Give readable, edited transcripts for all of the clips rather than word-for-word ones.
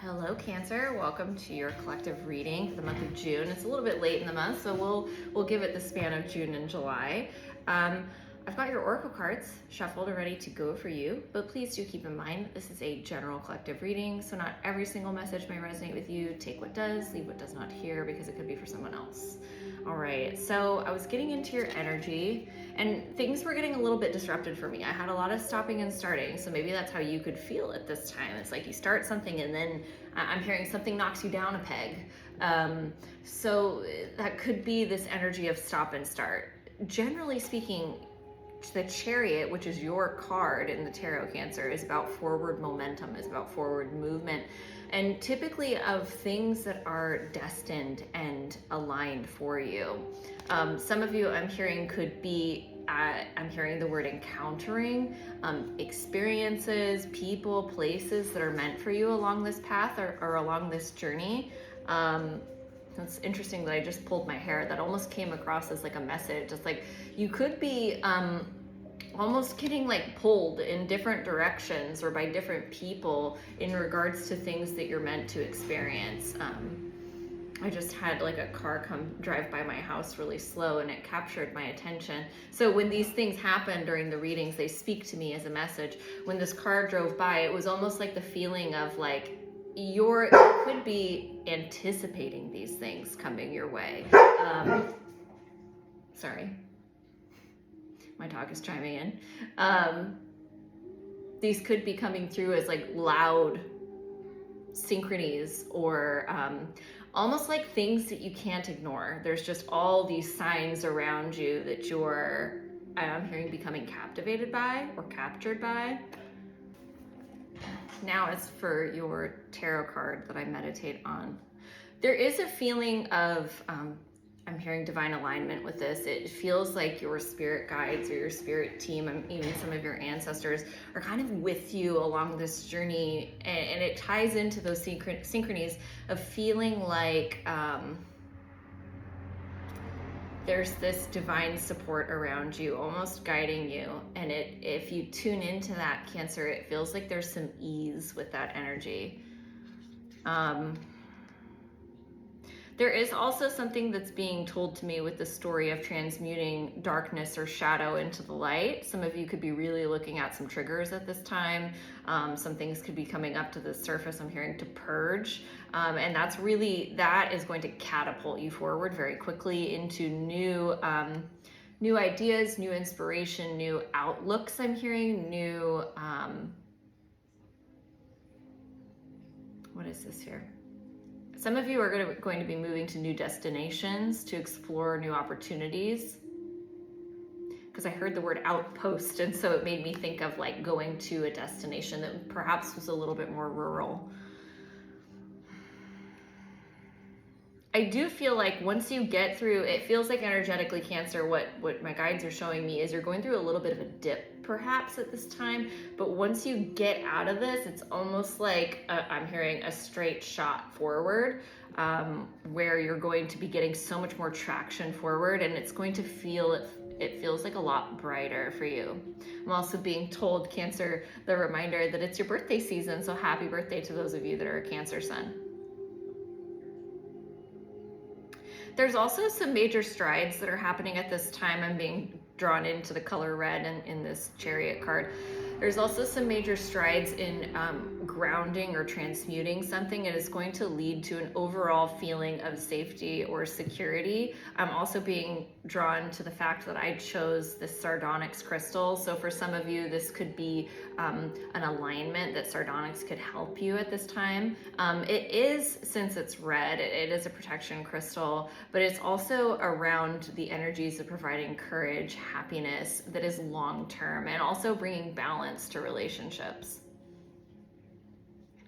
Hello, Cancer. Welcome to your collective reading for the month of June. It's a little bit late in the month, so we'll give it the span of June and July. I've got your oracle cards shuffled and ready to go for you, but please do keep in mind this is a general collective reading, so not every single message may resonate with you. Take what does, leave what does not here, because it could be for someone else. All right, so I was getting into your energy and things were getting a little bit disrupted for me. I had a lot of stopping and starting, so maybe that's how you could feel at this time. It's like you start something and then I'm hearing something knocks you down a peg. So that could be this energy of stop and start. Generally speaking, the Chariot, which is your card in the tarot, Cancer, is about forward momentum, is about forward movement, and typically of things that are destined and aligned for you. Some of you I'm hearing could be, I'm hearing the word encountering experiences, people, places that are meant for you along this path or along this journey. It's interesting that I just pulled my hair. That almost came across as like a message. It's like you could be almost getting like pulled in different directions or by different people in regards to things that you're meant to experience. I just had like a car come drive by my house really slow and it captured my attention. So when these things happen during the readings, they speak to me as a message. When this car drove by, it was almost like the feeling of like you could be anticipating these things coming your way. Sorry, my dog is chiming in. These could be coming through as like loud synchronies or almost like things that you can't ignore. There's just all these signs around you that you're, I'm hearing, becoming captivated by or captured by. Now as for your tarot card that I meditate on, there is a feeling of, I'm hearing divine alignment with this. It feels like your spirit guides or your spirit team, and even some of your ancestors are kind of with you along this journey. And it ties into those synchronies of feeling like there's this divine support around you, almost guiding you. And if you tune into that, Cancer, it feels like there's some ease with that energy. There is also something that's being told to me with the story of transmuting darkness or shadow into the light. Some of you could be really looking at some triggers at this time. Some things could be coming up to the surface. I'm hearing to purge. And that is going to catapult you forward very quickly into new ideas, new inspiration, new outlooks. I'm hearing new, what is this here? Some of you are going to be moving to new destinations to explore new opportunities, because I heard the word outpost, and so it made me think of like going to a destination that perhaps was a little bit more rural. I do feel like once you get through, it feels like energetically, Cancer, what my guides are showing me is you're going through a little bit of a dip perhaps at this time, but once you get out of this, it's almost like I'm hearing a straight shot forward, where you're going to be getting so much more traction forward, and it's going to feel, it feels like a lot brighter for you. I'm also being told, Cancer, the reminder that it's your birthday season, so happy birthday to those of you that are a Cancer sun. There's also some major strides that are happening at this time. I'm being drawn into the color red and in this Chariot card. There's also some major strides in grounding or transmuting something. It is going to lead to an overall feeling of safety or security. I'm also being drawn to the fact that I chose this sardonyx crystal. So for some of you, this could be an alignment that sardonyx could help you at this time. It is, since it's red, it is a protection crystal, but it's also around the energies of providing courage, happiness that is long-term, and also bringing balance to relationships.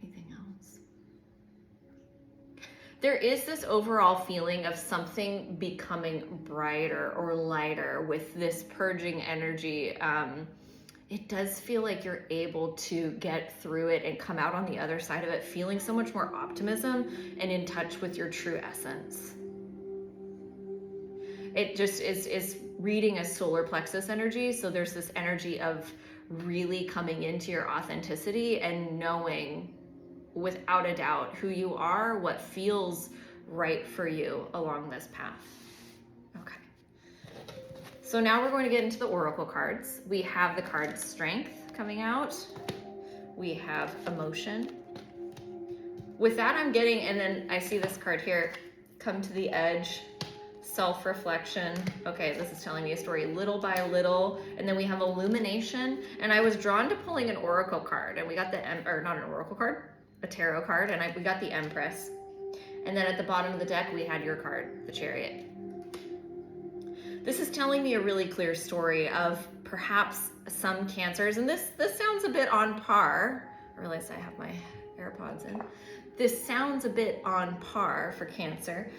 Anything else? There is this overall feeling of something becoming brighter or lighter with this purging energy. It does feel like you're able to get through it and come out on the other side of it feeling so much more optimism and in touch with your true essence. It just is reading as solar plexus energy. So there's this energy of really coming into your authenticity and knowing without a doubt who you are, what feels right for you along this path. Okay. So now we're going to get into the oracle cards. We have the card Strength coming out. We have Emotion. With that, I'm getting, and then I see this card here, Come to the Edge, Self-Reflection. Okay, this is telling me a story little by little. And then we have Illumination. And I was drawn to pulling an oracle card, and we got or not an oracle card, a tarot card, and we got the Empress. And then at the bottom of the deck, we had your card, the Chariot. This is telling me a really clear story of perhaps some cancers, and this sounds a bit on par. I realize I have my AirPods in. This sounds a bit on par for Cancer.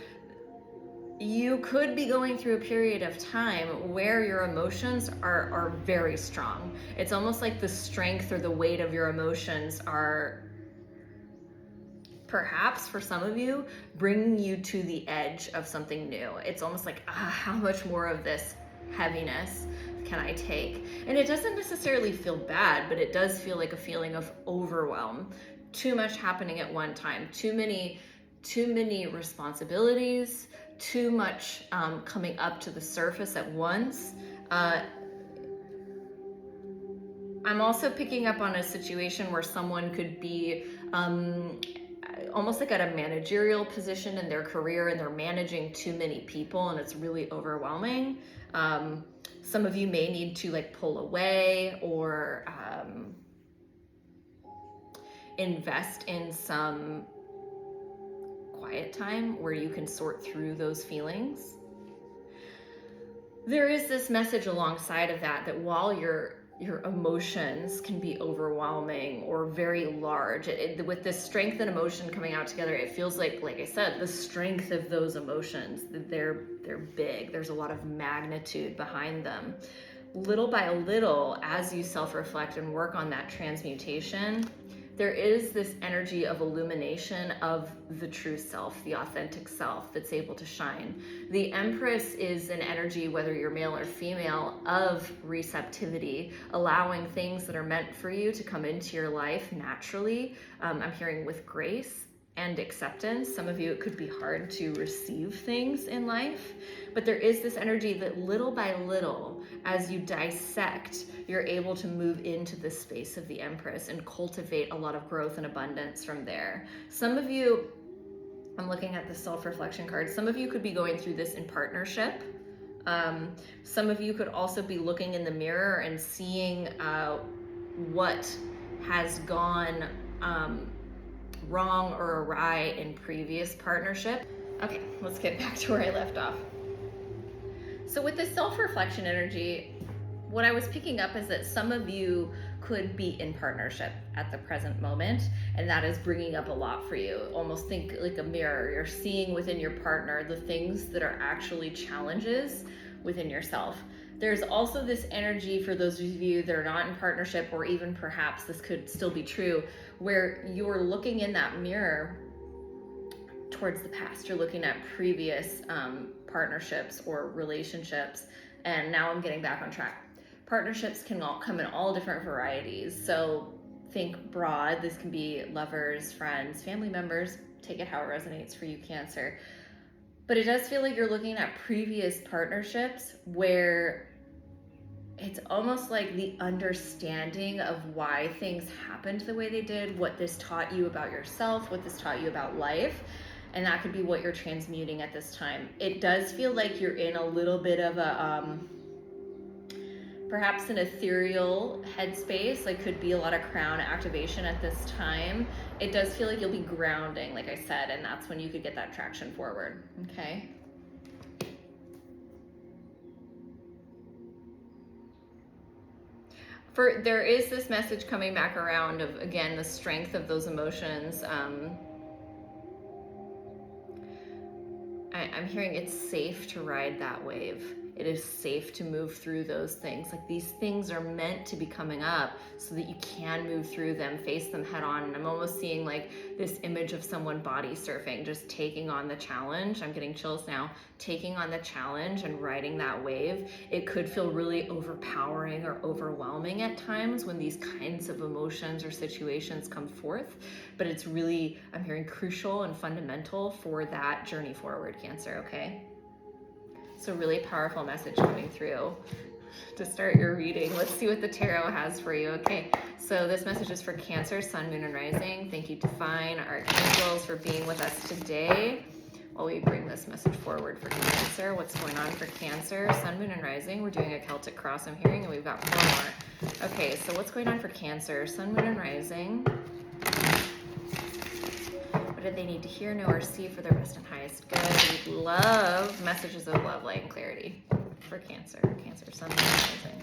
You could be going through a period of time where your emotions are very strong. It's almost like the strength or the weight of your emotions are, perhaps for some of you, bringing you to the edge of something new. It's almost like, how much more of this heaviness can I take? And it doesn't necessarily feel bad, but it does feel like a feeling of overwhelm. Too much happening at one time, too many responsibilities, too much coming up to the surface at once. I'm also picking up on a situation where someone could be almost like at a managerial position in their career, and they're managing too many people, and it's really overwhelming. Some of you may need to like pull away or invest in some quiet time where you can sort through those feelings. There is this message alongside of that while your emotions can be overwhelming or very large, with this strength and emotion coming out together, it feels like I said, the strength of those emotions, they're big. There's a lot of magnitude behind them. Little by little, as you self-reflect and work on that transmutation, there is this energy of illumination of the true self, the authentic self that's able to shine. The Empress is an energy, whether you're male or female, of receptivity, allowing things that are meant for you to come into your life naturally. I'm hearing with grace and acceptance. Some of you, it could be hard to receive things in life, but there is this energy that little by little, as you dissect, you're able to move into the space of the Empress and cultivate a lot of growth and abundance from there. Some of you, I'm looking at the self-reflection card, some of you could be going through this in partnership. Some of you could also be looking in the mirror and seeing what has gone wrong or awry in previous partnership. Okay, let's get back to where I left off. So with this self-reflection energy, what I was picking up is that some of you could be in partnership at the present moment, and that is bringing up a lot for you. Almost think like a mirror. You're seeing within your partner the things that are actually challenges within yourself. There's also this energy for those of you that are not in partnership, or even perhaps this could still be true, where you're looking in that mirror towards the past. You're looking at previous partnerships or relationships, and now I'm getting back on track. Partnerships can all come in all different varieties. So think broad. This can be lovers, friends, family members. Take it how it resonates for you, Cancer. But it does feel like you're looking at previous partnerships where it's almost like the understanding of why things happened the way they did, what this taught you about yourself, what this taught you about life, and that could be what you're transmuting at this time. It does feel like you're in a little bit of a, perhaps an ethereal headspace, like could be a lot of crown activation at this time. It does feel like you'll be grounding, like I said, and that's when you could get that traction forward, okay? There is this message coming back around of, again, the strength of those emotions. I'm hearing it's safe to ride that wave. it is safe to move through those things. Like, these things are meant to be coming up so that you can move through them, face them head on. And I'm almost seeing like this image of someone body surfing, just taking on the challenge. I'm getting chills now. Taking on the challenge and riding that wave. It could feel really overpowering or overwhelming at times when these kinds of emotions or situations come forth, but it's really, I'm hearing, crucial and fundamental for that journey forward, Cancer, okay? So really powerful message coming through to start your reading. Let's see what the tarot has for you. Okay, so this message is for Cancer, Sun, Moon, and Rising. Thank you, Divine Archangels, for being with us today while we bring this message forward for Cancer. What's going on for Cancer, Sun, Moon, and Rising? We're doing a Celtic cross, I'm hearing, and we've got 4 more. Okay, so what's going on for Cancer, Sun, Moon, and Rising? What do they need to hear, know, or see for their best and highest good? We love messages of love, light, and clarity for Cancer. Cancer, Sun, Moon, and Rising.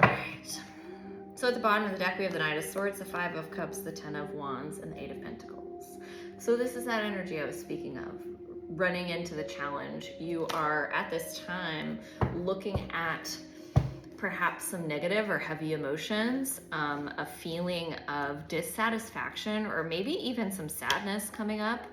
All right. So at the bottom of the deck, we have the Knight of Swords, the 5 of Cups, the 10 of Wands, and the 8 of Pentacles. So this is that energy I was speaking of. Running into the challenge. You are, at this time, looking at perhaps some negative or heavy emotions, a feeling of dissatisfaction, or maybe even some sadness coming up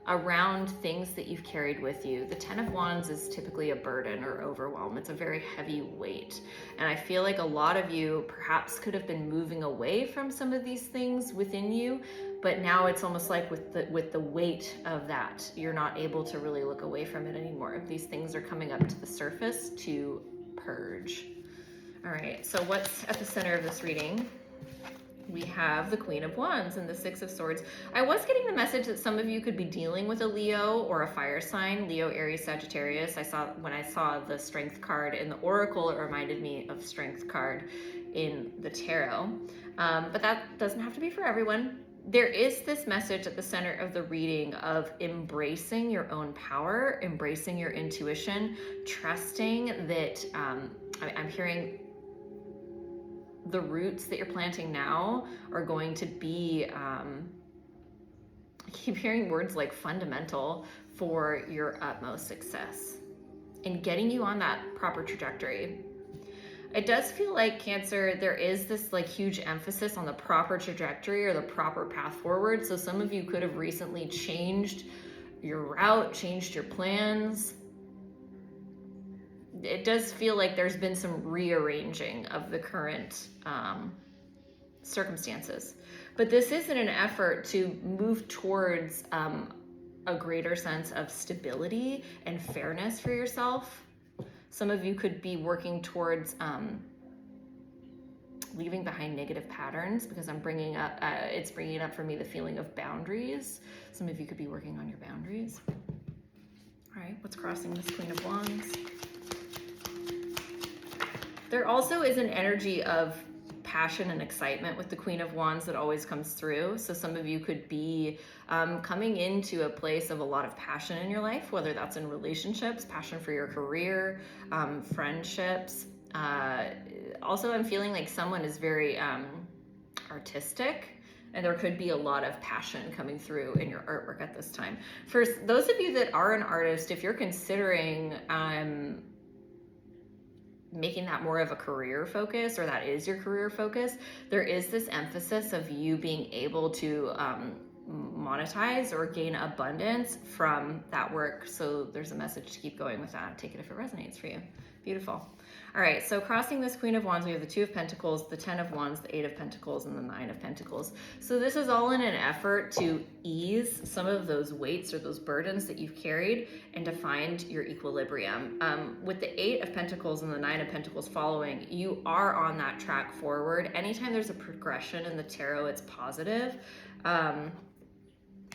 around things that you've carried with you. The 10 of Wands is typically a burden or overwhelm. It's a very heavy weight. And I feel like a lot of you perhaps could have been moving away from some of these things within you, but now it's almost like with the weight of that, you're not able to really look away from it anymore. These things are coming up to the surface to purge. All right, so what's at the center of this reading? We have the Queen of Wands and the 6 of Swords. I was getting the message that some of you could be dealing with a Leo or a fire sign, Leo, Aries, Sagittarius. When I saw the Strength card in the Oracle, it reminded me of Strength card in the Tarot. But that doesn't have to be for everyone. There is this message at the center of the reading of embracing your own power, embracing your intuition, trusting that, I'm hearing the roots that you're planting now are going to be, I keep hearing words like fundamental for your utmost success and getting you on that proper trajectory. It does feel like, Cancer, there is this like huge emphasis on the proper trajectory or the proper path forward. So some of you could have recently changed your route, changed your plans. It does feel like there's been some rearranging of the current circumstances. But this is in an effort to move towards a greater sense of stability and fairness for yourself. Some of you could be working towards leaving behind negative patterns, because I'm bringing up, it's bringing up for me the feeling of boundaries. Some of you could be working on your boundaries. All right, what's crossing this Queen of Wands? There also is an energy of passion and excitement with the Queen of Wands that always comes through. So some of you could be coming into a place of a lot of passion in your life, whether that's in relationships, passion for your career, friendships. Also, I'm feeling like someone is very artistic, and there could be a lot of passion coming through in your artwork at this time. For those of you that are an artist, if you're considering making that more of a career focus, or that is your career focus, there is this emphasis of you being able to monetize or gain abundance from that work. So there's a message to keep going with that. Take it if it resonates for you. Beautiful. All right, so crossing this Queen of Wands, we have the 2 of Pentacles, the 10 of Wands, the 8 of Pentacles, and the 9 of Pentacles. So this is all in an effort to ease some of those weights or those burdens that you've carried and to find your equilibrium. With the 8 of Pentacles and the 9 of Pentacles following, you are on that track forward. Anytime there's a progression in the tarot, it's positive. And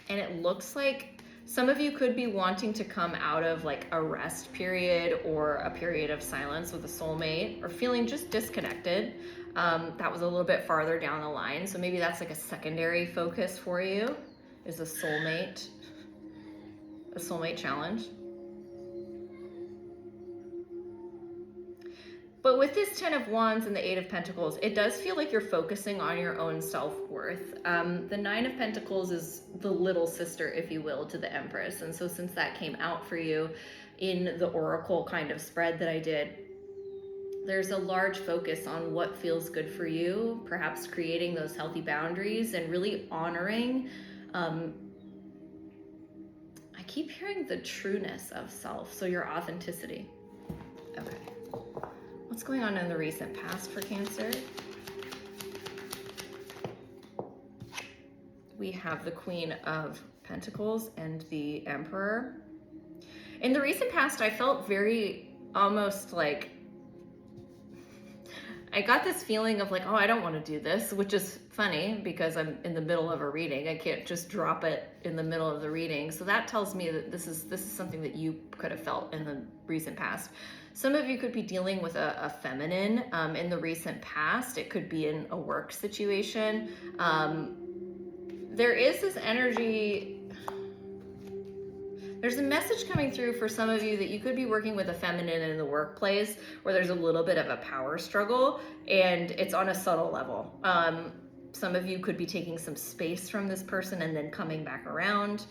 it looks like some of you could be wanting to come out of like a rest period or a period of silence with a soulmate, or feeling just disconnected. That was a little bit farther down the line. So maybe that's like a secondary focus for you, is a soulmate challenge. But with this 10 of Wands and the 8 of Pentacles, it does feel like you're focusing on your own self-worth. The 9 of Pentacles is the little sister, if you will, to the Empress. And so since that came out for you, in the oracle kind of spread that I did, there's a large focus on what feels good for you, perhaps creating those healthy boundaries and really honoring. I keep hearing the trueness of self, so your authenticity. Okay. What's going on in the recent past for Cancer? We have the Queen of Pentacles and the Emperor. In the recent past, I felt very almost like, I got this feeling of like, oh, I don't want to do this, which is funny because I'm in the middle of a reading. I can't just drop it in the middle of the reading. So that tells me that this is something that you could have felt in the recent past. Some of you could be dealing with a feminine in the recent past. It could be in a work situation. There is this energy, there's a message coming through for some of you that you could be working with a feminine in the workplace where there's a little bit of a power struggle and it's on a subtle level. Some of you could be taking some space from this person and then coming back around.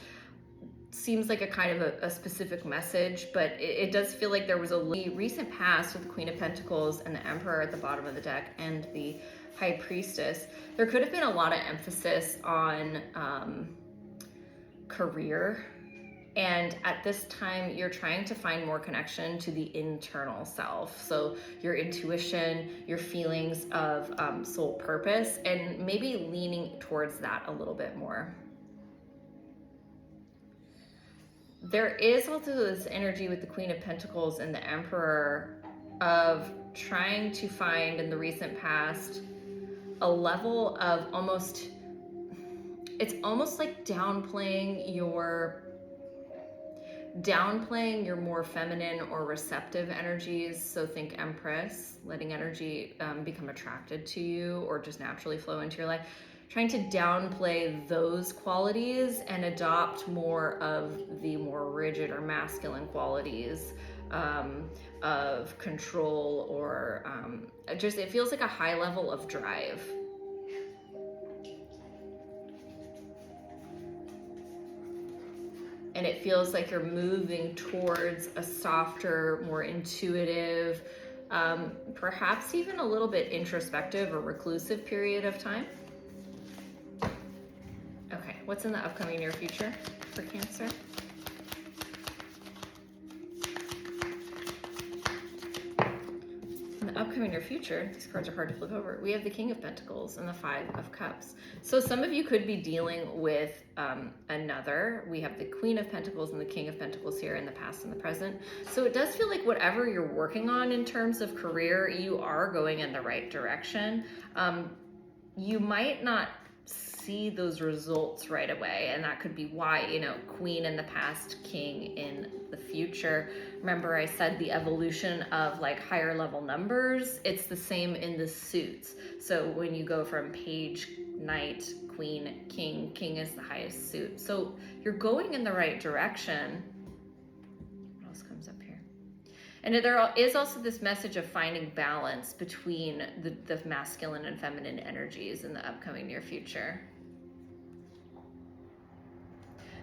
Seems like a kind of a specific message, but it does feel like there was a recent past with the Queen of Pentacles and the Emperor at the bottom of the deck and the High Priestess. There could have been a lot of emphasis on career, and at this time you're trying to find more connection to the internal self, so your intuition, your feelings of soul purpose, and maybe leaning towards that a little bit more. There is also this energy with the Queen of Pentacles and the Emperor of trying to find in the recent past a level of almost, it's almost like downplaying your more feminine or receptive energies. So think Empress, letting energy become attracted to you or just naturally flow into your life. Trying to downplay those qualities and adopt more of the more rigid or masculine qualities of control or just, it feels like a high level of drive. And it feels like you're moving towards a softer, more intuitive, perhaps even a little bit introspective or reclusive period of time. Okay, what's in the upcoming near future for Cancer? In the upcoming near future, these cards are hard to flip over. We have the King of Pentacles and the Five of Cups. So some of you could be dealing with another. We have the Queen of Pentacles and the King of Pentacles here in the past and the present. So it does feel like whatever you're working on in terms of career, you are going in the right direction. You might not see those results right away, and that could be why, you know, Queen in the past, King in the future. Remember I said the evolution of like higher level numbers, it's the same in the suits. So when you go from Page, Knight, Queen, King, King is the highest suit. So you're going in the right direction. What else comes up here? And there is also this message of finding balance between the masculine and feminine energies in the upcoming near future.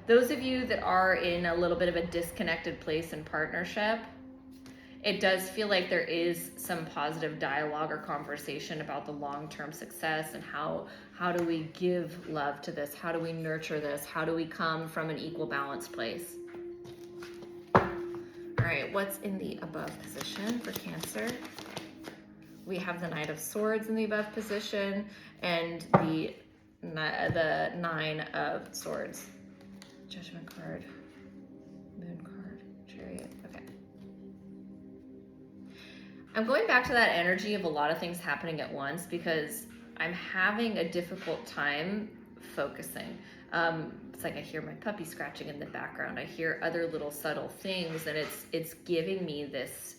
Those of you that are in a little bit of a disconnected place in partnership, it does feel like there is some positive dialogue or conversation about the long-term success and how do we give love to this? How do we nurture this? How do we come from an equal balanced place? All right, what's in the above position for Cancer? We have the Knight of Swords in the above position and the Nine of Swords. Judgment card, Moon card, Chariot. Okay. I'm going back to that energy of a lot of things happening at once because I'm having a difficult time focusing. It's like I hear my puppy scratching in the background. I hear other little subtle things, and it's giving me this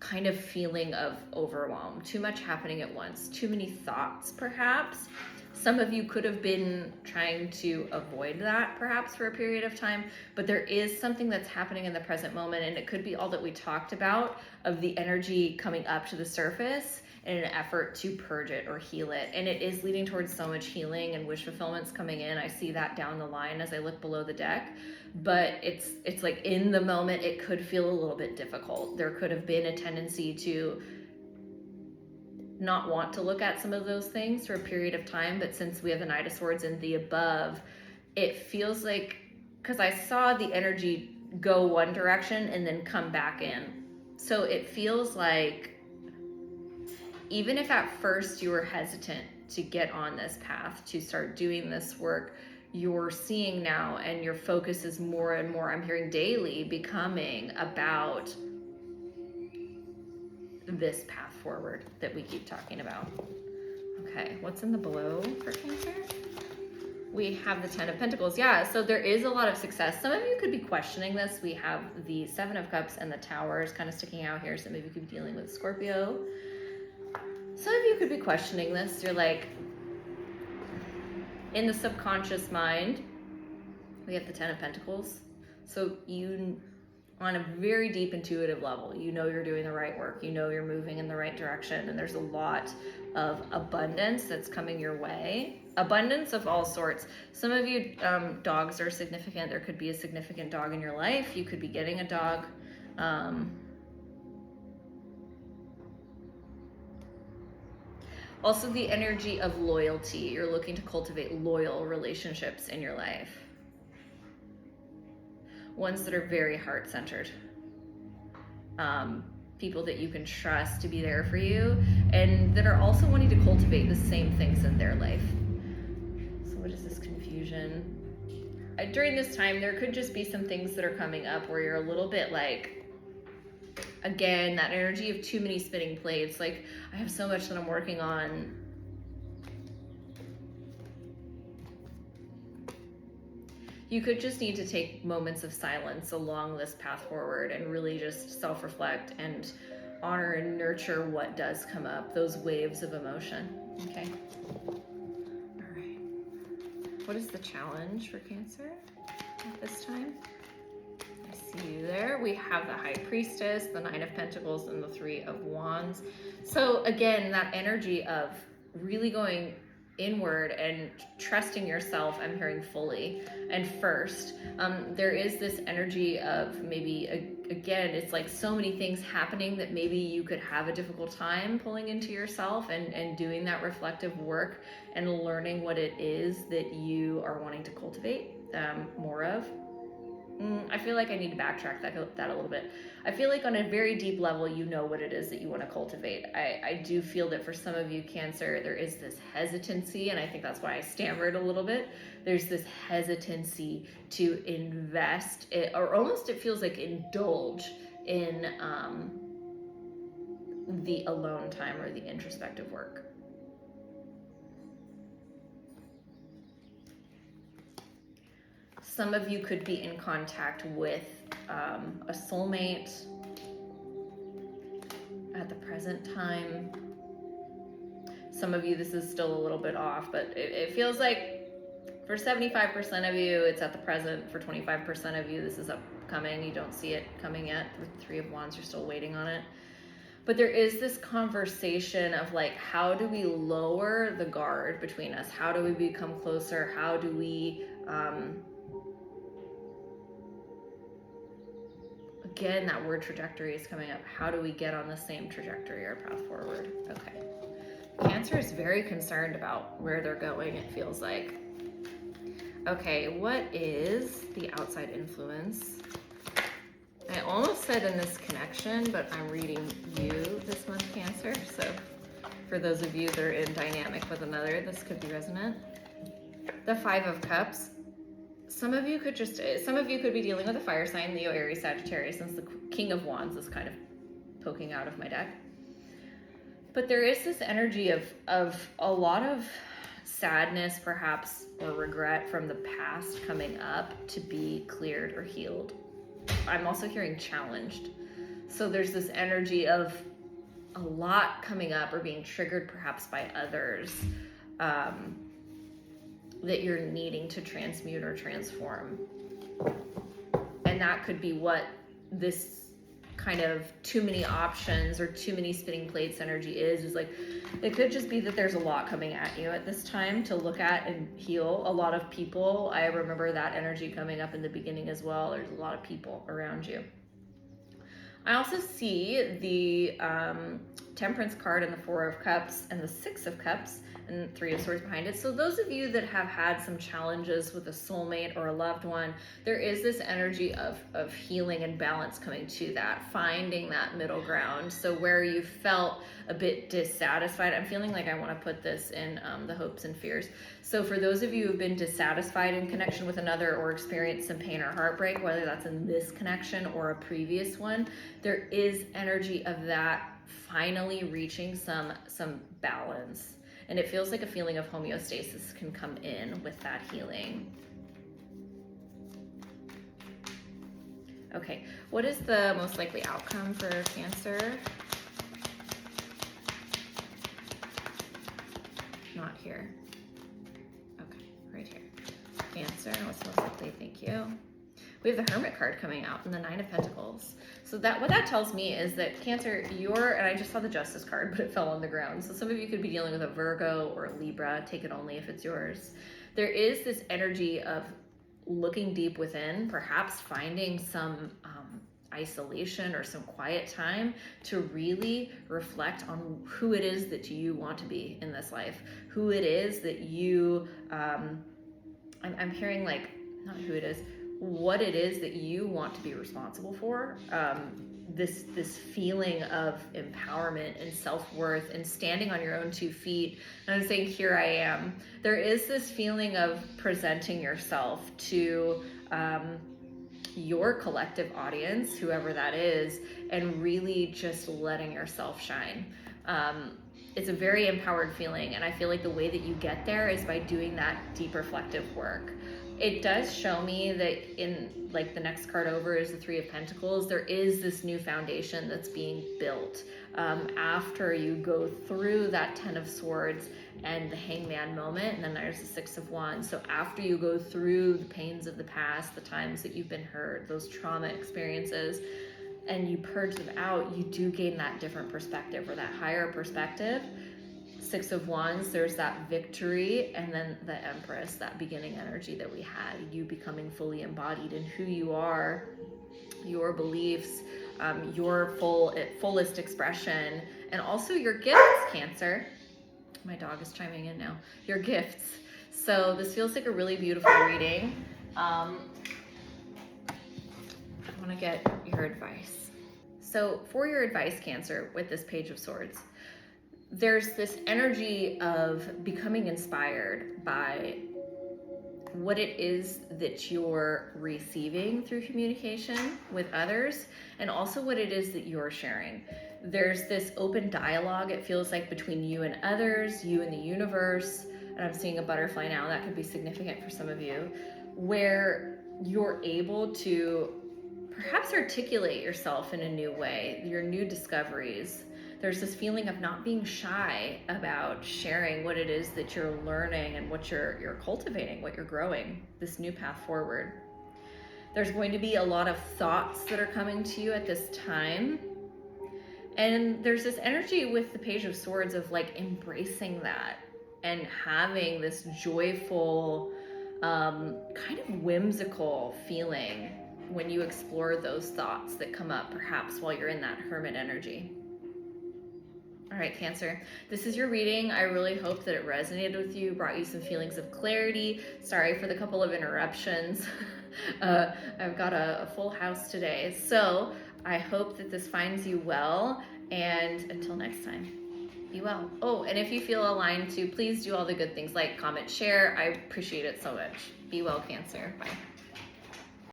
kind of feeling of overwhelm. Too much happening at once. Too many thoughts, perhaps. Some of you could have been trying to avoid that perhaps for a period of time, but there is something that's happening in the present moment, and it could be all that we talked about of the energy coming up to the surface in an effort to purge it or heal it. And it is leading towards so much healing and wish fulfillment's coming in. I see that down the line as I look below the deck. But it's like in the moment, it could feel a little bit difficult. There could have been a tendency to not want to look at some of those things for a period of time. But since we have the Knight of Swords in the above, it feels like, because I saw the energy go one direction and then come back in. So it feels like even if at first you were hesitant to get on this path, to start doing this work, you're seeing now, and your focus is more and more, I'm hearing daily, becoming about this path forward that we keep talking about. Okay, what's in the below for Cancer? We have the 10 of Pentacles. Yeah, so there is a lot of success. Some of you could be questioning this. We have the 7 of Cups and the Towers kind of sticking out here. So maybe you could be dealing with Scorpio. Some of you could be questioning this. You're like, in the subconscious mind, we have the 10 of Pentacles. So you, on a very deep intuitive level, you know you're doing the right work. You know you're moving in the right direction. And there's a lot of abundance that's coming your way. Abundance of all sorts. Some of you, dogs are significant. There could be a significant dog in your life. You could be getting a dog. Also the energy of loyalty. You're looking to cultivate loyal relationships in your life. Ones that are very heart-centered. People that you can trust to be there for you, and that are also wanting to cultivate the same things in their life. So what is this confusion? During this time, there could just be some things that are coming up where you're a little bit like, again, that energy of too many spinning plates. Like, I have so much that I'm working on. You could just need to take moments of silence along this path forward and really just self-reflect and honor and nurture what does come up, those waves of emotion. Okay. All right. What is the challenge for Cancer at this time? I see you there. We have the High Priestess, the 9 of Pentacles, and the 3 of Wands. So again, that energy of really going inward and trusting yourself, I'm hearing fully and first. There is this energy of maybe, again, it's like so many things happening that maybe you could have a difficult time pulling into yourself and doing that reflective work and learning what it is that you are wanting to cultivate more of. I feel like I need to backtrack that a little bit. I feel like on a very deep level, you know what it is that you want to cultivate. I do feel that for some of you, Cancer, there is this hesitancy, and I think that's why I stammered a little bit. There's this hesitancy to invest, or almost it feels like indulge in the alone time or the introspective work. Some of you could be in contact with a soulmate at the present time. Some of you, this is still a little bit off, but it feels like for 75% of you, it's at the present. For 25% of you, this is upcoming. You don't see it coming yet. With 3 of Wands, you're still waiting on it. But there is this conversation of like, how do we lower the guard between us? How do we become closer? How do we... Again, that word trajectory is coming up. How do we get on the same trajectory or path forward? Okay. Cancer is very concerned about where they're going, it feels like. Okay, what is the outside influence? I almost said in this connection, but I'm reading you this month, Cancer. So for those of you that are in dynamic with another, this could be resonant. The 5 of Cups. Some of you could be dealing with a fire sign, Leo, Aries, Sagittarius, since the King of Wands is kind of poking out of my deck. But there is this energy of a lot of sadness, perhaps, or regret from the past coming up to be cleared or healed. I'm also hearing challenged. So there's this energy of a lot coming up or being triggered perhaps by others, that you're needing to transmute or transform. And that could be what this kind of too many options or too many spinning plates energy is like, it could just be that there's a lot coming at you at this time to look at and heal. A lot of people, I remember that energy coming up in the beginning as well. There's a lot of people around you. I also see the Temperance card and the Four of Cups and the Six of Cups and Three of Swords behind it. So those of you that have had some challenges with a soulmate or a loved one, there is this energy of healing and balance coming to that, finding that middle ground. So where you felt a bit dissatisfied, I'm feeling like I want to put this in the hopes and fears. So for those of you who've been dissatisfied in connection with another or experienced some pain or heartbreak, whether that's in this connection or a previous one, there is energy of that finally reaching some balance. And it feels like a feeling of homeostasis can come in with that healing. Okay, what is the most likely outcome for Cancer? Not here. Okay, right here. Cancer, what's most likely? Thank you. We have the Hermit card coming out and the Nine of Pentacles. So that what that tells me is that Cancer, and I just saw the Justice card, but it fell on the ground. So some of you could be dealing with a Virgo or a Libra. Take it only if it's yours. There is this energy of looking deep within, perhaps finding some isolation or some quiet time to really reflect on who it is that you want to be in this life, who it is that you, I'm hearing like, not who it is, what it is that you want to be responsible for. This feeling of empowerment and self-worth and standing on your own 2 feet. And I'm saying, here I am. There is this feeling of presenting yourself to your collective audience, whoever that is, and really just letting yourself shine. It's a very empowered feeling, and I feel like the way that you get there is by doing that deep reflective work. It does show me that in like the next card over is the Three of Pentacles. There is this new foundation that's being built after you go through that Ten of Swords and the Hangman moment, and then there's the Six of Wands. So after you go through the pains of the past, the times that you've been hurt, those trauma experiences, and you purge them out, you do gain that different perspective or that higher perspective. Six of Wands, there's that victory, and then the Empress, that beginning energy that we had, you becoming fully embodied in who you are, your beliefs, your fullest expression, and also your gifts, Cancer. My dog is chiming in now. Your gifts. So this feels like a really beautiful reading. I want to get your advice. So for your advice, Cancer, with this Page of Swords, there's this energy of becoming inspired by what it is that you're receiving through communication with others, and also what it is that you're sharing. There's this open dialogue, it feels like, between you and others, you and the universe, and I'm seeing a butterfly now, that could be significant for some of you, where you're able to perhaps articulate yourself in a new way, your new discoveries. There's this feeling of not being shy about sharing what it is that you're learning and what you're cultivating, what you're growing, this new path forward. There's going to be a lot of thoughts that are coming to you at this time. And there's this energy with the Page of Swords of like embracing that and having this joyful, kind of whimsical feeling when you explore those thoughts that come up perhaps while you're in that hermit energy. All right, Cancer, this is your reading. I really hope that it resonated with you, brought you some feelings of clarity. Sorry for the couple of interruptions. I've got a full house today. So I hope that this finds you well, and until next time, be well. Oh, and if you feel aligned to, please do all the good things like comment, share. I appreciate it so much. Be well, Cancer. Bye.